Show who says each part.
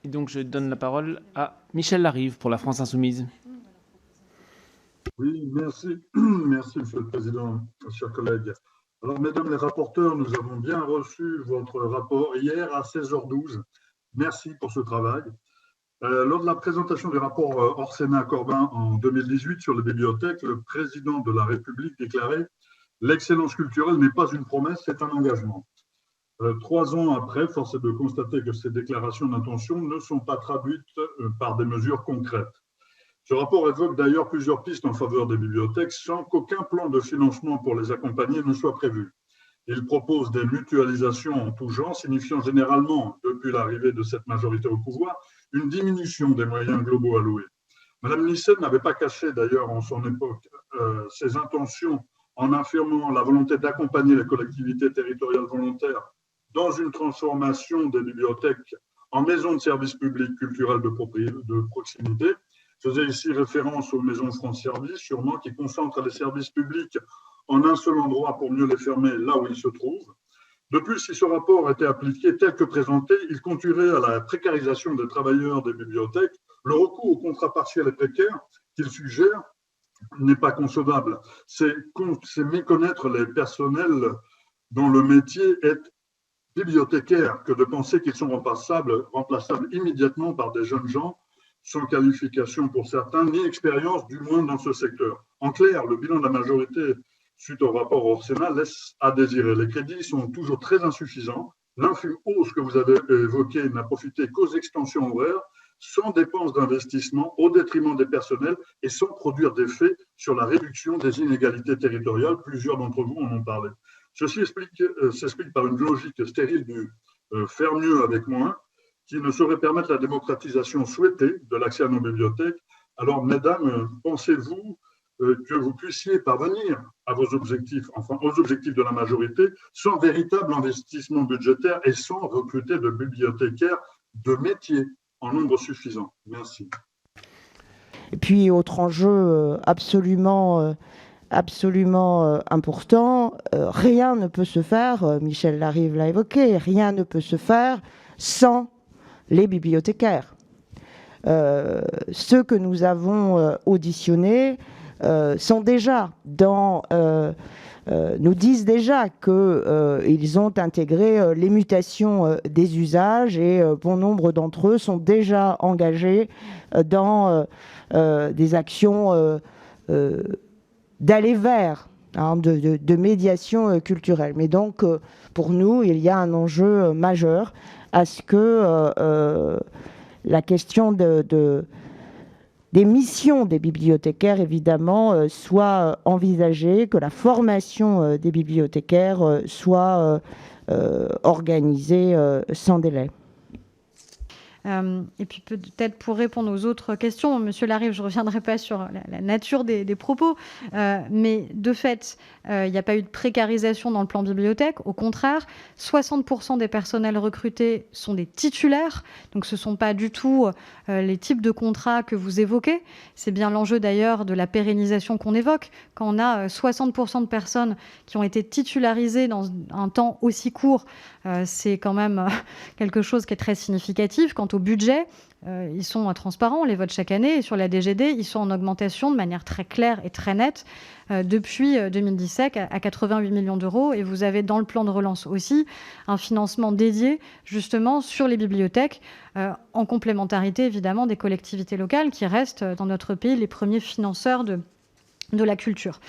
Speaker 1: Et donc, je donne la parole à Michel Larive pour la France Insoumise.
Speaker 2: Oui, merci. Merci, Monsieur le Président, chers collègues. Alors, mesdames les rapporteurs, nous avons bien reçu votre rapport hier à 16h12. Merci pour ce travail. Lors de la présentation du rapport Orsenna-Corbin en 2018 sur les bibliothèques, le président de la République déclarait « L'excellence culturelle n'est pas une promesse, c'est un engagement ». 3 ans après, force est de constater que ces déclarations d'intention ne sont pas traduites par des mesures concrètes. Ce rapport évoque d'ailleurs plusieurs pistes en faveur des bibliothèques sans qu'aucun plan de financement pour les accompagner ne soit prévu. Il propose des mutualisations en tout genre, signifiant généralement, depuis l'arrivée de cette majorité au pouvoir, une diminution des moyens globaux alloués. Madame Nyssen n'avait pas caché d'ailleurs en son époque ses intentions en affirmant la volonté d'accompagner les collectivités territoriales volontaires dans une transformation des bibliothèques en maisons de services publics culturels de proximité. Je faisais ici référence aux maisons France Service, sûrement, qui concentrent les services publics en un seul endroit pour mieux les fermer là où ils se trouvent. De plus, si ce rapport était appliqué tel que présenté, il conduirait à la précarisation des travailleurs des bibliothèques. Le recours aux contrats partiels et précaires qu'il suggère n'est pas concevable. C'est méconnaître les personnels dont le métier est bibliothécaire que de penser qu'ils sont remplaçables immédiatement par des jeunes gens sans qualification pour certains, ni expérience, du moins dans ce secteur. En clair, le bilan de la majorité suite au rapport Orsenna laisse à désirer. Les crédits sont toujours très insuffisants. L'infime hausse que vous avez évoquée n'a profité qu'aux extensions horaires, sans dépenses d'investissement, au détriment des personnels et sans produire d'effet sur la réduction des inégalités territoriales. Plusieurs d'entre vous en ont parlé. Ceci s'explique par une logique stérile du faire mieux avec moins, qui ne saurait permettre la démocratisation souhaitée de l'accès à nos bibliothèques. Alors, mesdames, pensez-vous que vous puissiez parvenir à vos objectifs, enfin aux objectifs de la majorité, sans véritable investissement budgétaire et sans recruter de bibliothécaires de métier en nombre suffisant? Merci.
Speaker 3: Et puis, autre enjeu absolument important, rien ne peut se faire, Michel Larive l'a évoqué, rien ne peut se faire sans les bibliothécaires. Ceux que nous avons auditionnés sont déjà nous disent déjà qu'ils ont intégré les mutations des usages et bon nombre d'entre eux sont déjà engagés dans des actions d'aller vers, de médiation culturelle. Mais donc, pour nous, il y a un enjeu majeur à ce que la question des missions des bibliothécaires, évidemment, soit envisagée, que la formation des bibliothécaires soit organisée sans délai.
Speaker 4: Et puis peut-être pour répondre aux autres questions, Monsieur Larive, je ne reviendrai pas sur la nature des propos, mais de fait, il n'y a pas eu de précarisation dans le plan bibliothèque. Au contraire, 60% des personnels recrutés sont des titulaires, donc ce ne sont pas du tout les types de contrats que vous évoquez. C'est bien l'enjeu d'ailleurs de la pérennisation qu'on évoque. Quand on a 60% de personnes qui ont été titularisées dans un temps aussi court, c'est quand même quelque chose qui est très significatif. Quant au budget, ils sont transparents, on les vote chaque année, et sur la DGD, ils sont en augmentation de manière très claire et très nette depuis 2017 à 88 millions d'euros. Et vous avez dans le plan de relance aussi un financement dédié justement sur les bibliothèques, en complémentarité évidemment des collectivités locales qui restent dans notre pays les premiers financeurs de la culture.